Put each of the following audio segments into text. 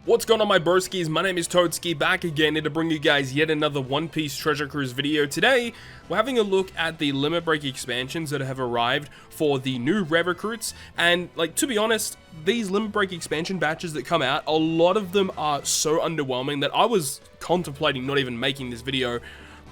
What's going on, my broskiis? My name is Toadskii, back again to bring you guys yet another One Piece Treasure Cruise video. Today, we're having a look at the limit break expansions that have arrived for the new rare recruits, and like, to be honest, these limit break expansion batches that come out, a lot of them are so underwhelming that I was contemplating not even making this video.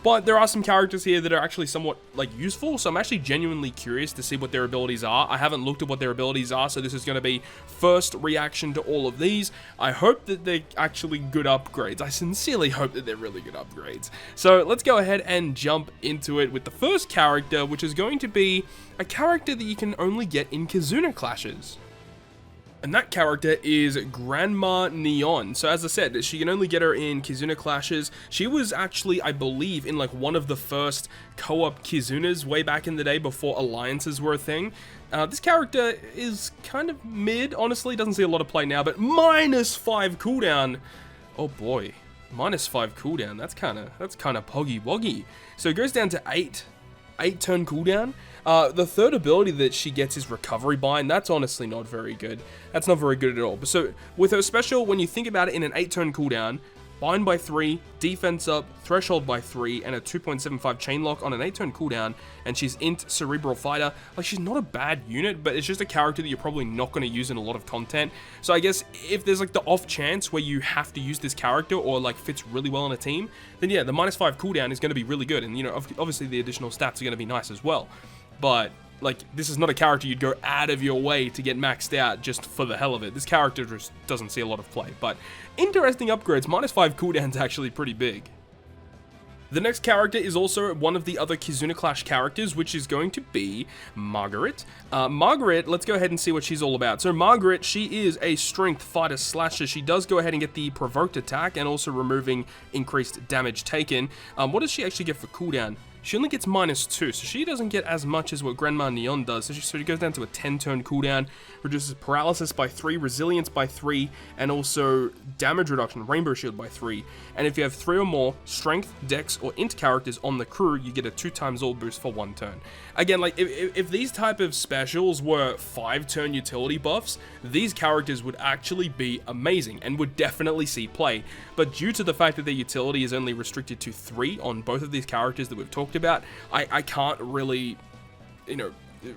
But there are some characters here that are actually somewhat, like, useful, so I'm actually genuinely curious to see what their abilities are. I haven't looked at what their abilities are, so this is going to be first reaction to all of these. I hope that they're actually good upgrades. I sincerely hope that they're really good upgrades. So let's go ahead and jump into it with the first character, which is going to be a character that you can only get in Kizuna clashes. And that character is Grandma Nyon. So as I said, she can only get her in Kizuna clashes. She was actually, I believe, in like one of the first co-op Kizunas way back in the day before alliances were a thing. This character is kind of mid, honestly, doesn't see a lot of play now, but -5 cooldown. Oh boy, -5 cooldown, that's kind of poggy woggy. So it goes down to 8 turn cooldown. The third ability that she gets is Recovery Bind. That's honestly not very good. That's not very good at all. But so with her special, when you think about it, in an 8 turn cooldown, Bind by 3, Defense up, Threshold by 3, and a 2.75 chain lock on an 8 turn cooldown, and she's int Cerebral Fighter. Like, she's not a bad unit, but it's just a character that you're probably not going to use in a lot of content. So I guess if there's like the off chance where you have to use this character or like fits really well on a team, then yeah, the -5 cooldown is going to be really good, and you know, obviously the additional stats are going to be nice as well. But like, this is not a character you'd go out of your way to get maxed out just for the hell of it. This character just doesn't see a lot of play. But interesting upgrades. -5 cooldown's actually pretty big. The next character is also one of the other Kizuna Clash characters, which is going to be Marguerite. Marguerite, let's go ahead and see what she's all about. So Marguerite, she is a strength fighter slasher. She does go ahead and get the provoked attack and also removing increased damage taken. What does she actually get for cooldown? She only gets -2, so she doesn't get as much as what Grandma Nyon does. So she goes down to a 10 turn cooldown, reduces paralysis by 3, resilience by 3, and also damage reduction, rainbow shield by 3. And if you have 3 or more strength, dex, or int characters on the crew, you get a 2x all boost for 1 turn. Again, like, if these type of specials were 5 turn utility buffs, these characters would actually be amazing and would definitely see play. But due to the fact that their utility is only restricted to 3 on both of these characters that we've talked about, I can't really,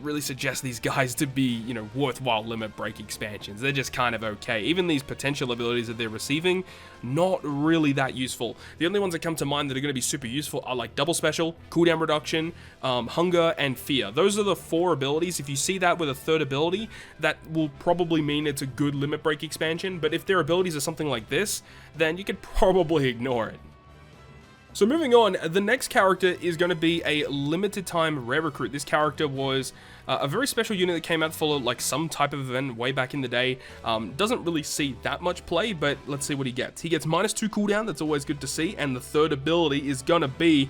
really suggest these guys to be, worthwhile limit break expansions. They're just kind of okay. Even these potential abilities that they're receiving, not really that useful. The only ones that come to mind that are going to be super useful are like double special, cooldown reduction, hunger, and fear. Those are the 4 abilities. If you see that with a third ability, that will probably mean it's a good limit break expansion. But if their abilities are something like this, then you could probably ignore it. So moving on, the next character is going to be a limited time rare recruit. This character was a very special unit that came out for like some type of event way back in the day. Doesn't really see that much play, but let's see what he gets. He gets -2 cooldown, that's always good to see, and the third ability is going to be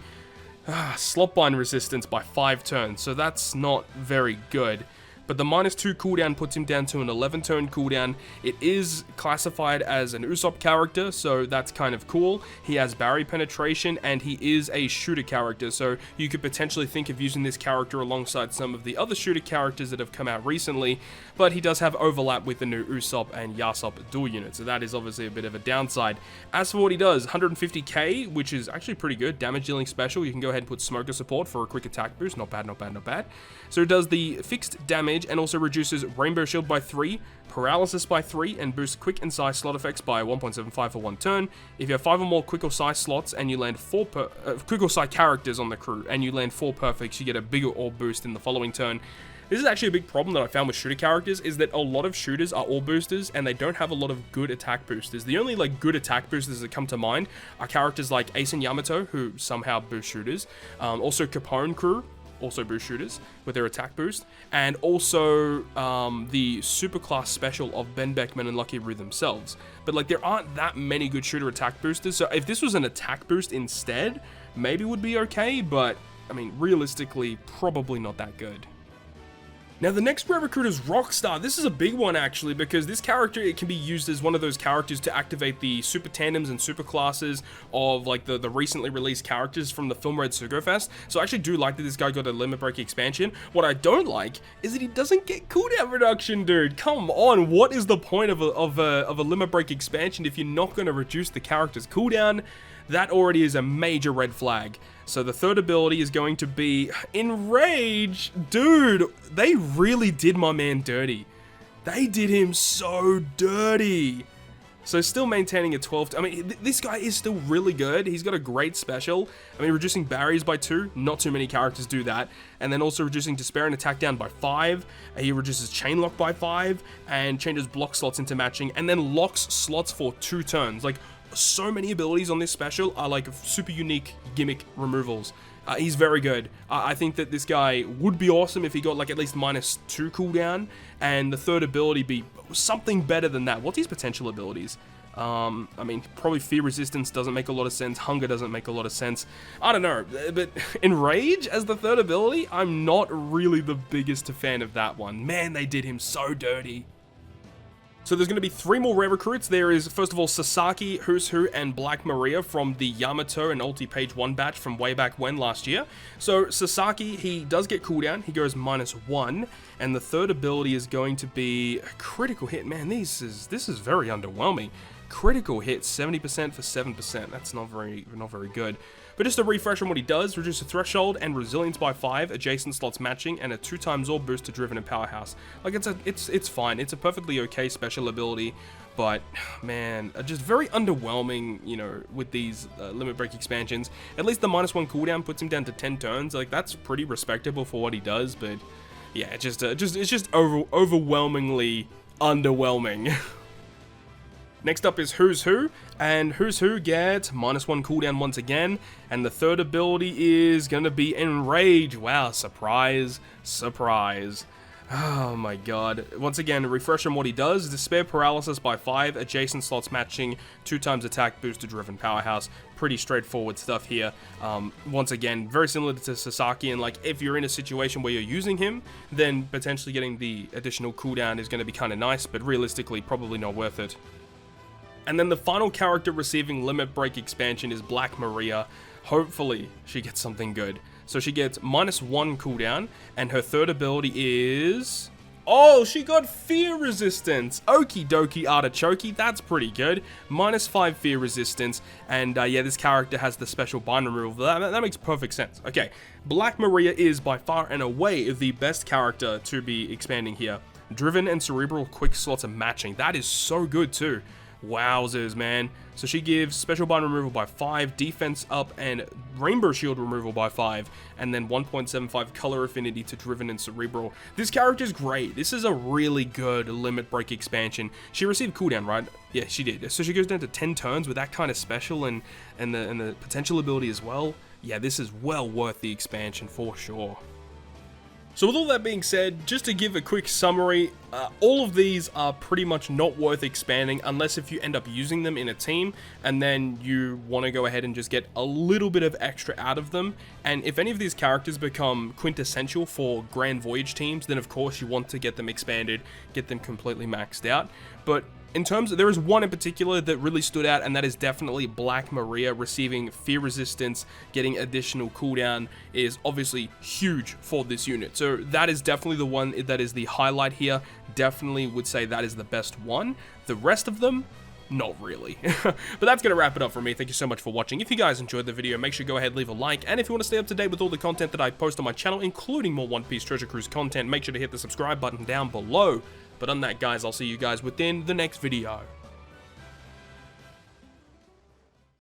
Slotbind resistance by 5 turns, so that's not very good. But the -2 cooldown puts him down to an 11 turn cooldown. It is classified as an Usopp character, so that's kind of cool. He has Barry penetration, and he is a shooter character, so you could potentially think of using this character alongside some of the other shooter characters that have come out recently, but he does have overlap with the new Usopp and Yasopp dual unit, so that is obviously a bit of a downside. As for what he does, 150k, which is actually pretty good. Damage dealing special, you can go ahead and put Smoker support for a quick attack boost. Not bad, not bad, not bad. So it does the fixed damage and also reduces Rainbow Shield by 3, Paralysis by 3, and boosts Quick and Size slot effects by 1.75 for 1 turn. If you have 5 or more Quick or Size slots and you land 4 Quick or Size characters on the crew and you land 4 perfects, you get a bigger orb boost in the following turn. This is actually a big problem that I found with shooter characters, is that a lot of shooters are orb boosters and they don't have a lot of good attack boosters. The only like good attack boosters that come to mind are characters like Ace and Yamato, who somehow boost shooters. Also Capone crew also boost shooters with their attack boost, and also the superclass special of Ben Beckman and Lucky Roo themselves. But like, there aren't that many good shooter attack boosters, so if this was an attack boost instead, maybe it would be okay, but I mean, realistically, probably not that good. Now the next rare recruit is Rockstar. This is a big one actually, because this character, it can be used as one of those characters to activate the super tandems and super classes of like the recently released characters from the Film Red Sugofest. So I actually do like that this guy got a limit break expansion. What I don't like is that he doesn't get cooldown reduction, dude. Come on, what is the point of a limit break expansion if you're not going to reduce the character's cooldown? That already is a major red flag. So the third ability is going to be Enrage. Dude, they really did my man dirty. They did him so dirty. So still maintaining a 12. I mean, this guy is still really good. He's got a great special. I mean, reducing barriers by 2. Not too many characters do that. And then also reducing despair and attack down by 5. He reduces chain lock by 5 and changes block slots into matching, and then locks slots for 2 turns. Like, so many abilities on this special are like super unique gimmick removals. He's very good. I think that this guy would be awesome if he got like at least -2 cooldown, and the third ability be something better than that. What's his potential abilities? I mean, probably fear resistance doesn't make a lot of sense. Hunger doesn't make a lot of sense. I don't know, but Enrage as the third ability, I'm not really the biggest fan of that one. Man, they did him so dirty. So there's going to be 3 more rare recruits. There is, first of all, Sasaki, Who's Who, and Black Maria from the Yamato and Ulti Page 1 batch from way back when last year. So Sasaki, he does get cooldown. He goes -1, and the third ability is going to be a critical hit. Man, this is very underwhelming. Critical hit, 70% for 7%. That's not very good. But just a refresh on what he does: reduce the threshold and resilience by 5, adjacent slots matching, and a 2x all boost to driven and powerhouse. Like it's fine. It's a perfectly okay special ability, but man, just very underwhelming, you know, with these limit break expansions. At least the -1 cooldown puts him down to 10 turns. Like, that's pretty respectable for what he does, but yeah, it's just overwhelmingly underwhelming. Next up is Who's Who, and Who's Who gets -1 cooldown once again, and the third ability is gonna be Enrage. Wow, surprise, surprise. Oh my god. Once again, refresh on what he does: despair paralysis by 5, adjacent slots matching, 2x attack boost to driven powerhouse. Pretty straightforward stuff here. Once again, very similar to Sasaki, and like, if you're in a situation where you're using him, then potentially getting the additional cooldown is going to be kind of nice, but realistically probably not worth it. And then the final character receiving limit break expansion is Black Maria. Hopefully she gets something good. So she gets -1 cooldown, and her third ability is... oh, she got fear resistance. Okie dokie artichoke, that's pretty good. -5 fear resistance, and yeah, this character has the special bind removal. That makes perfect sense. Okay, Black Maria is by far and away the best character to be expanding here. Driven and cerebral quick slots are matching. That is so good too. Wowzers, man. So she gives special bind removal by 5, defense up, and rainbow shield removal by 5, and then 1.75 color affinity to driven and cerebral. This character is great. This is a really good limit break expansion. She received cooldown, right? Yeah, she did. So she goes down to 10 turns with that kind of special and the potential ability as well. Yeah, this is well worth the expansion for sure. So with all that being said, just to give a quick summary, all of these are pretty much not worth expanding unless if you end up using them in a team and then you want to go ahead and just get a little bit of extra out of them. And if any of these characters become quintessential for Grand Voyage teams, then of course you want to get them expanded, get them completely maxed out. But in terms of, there is one in particular that really stood out, and that is definitely Black Maria. Receiving fear resistance, getting additional cooldown is obviously huge for this unit. So that is definitely the one that is the highlight here. Definitely would say that is the best one. The rest of them, not really. But that's going to wrap it up for me. Thank you so much for watching. If you guys enjoyed the video, make sure to go ahead, leave a like. And if you want to stay up to date with all the content that I post on my channel, including more One Piece Treasure Cruise content, make sure to hit the subscribe button down below. But on that, guys, I'll see you guys within the next video.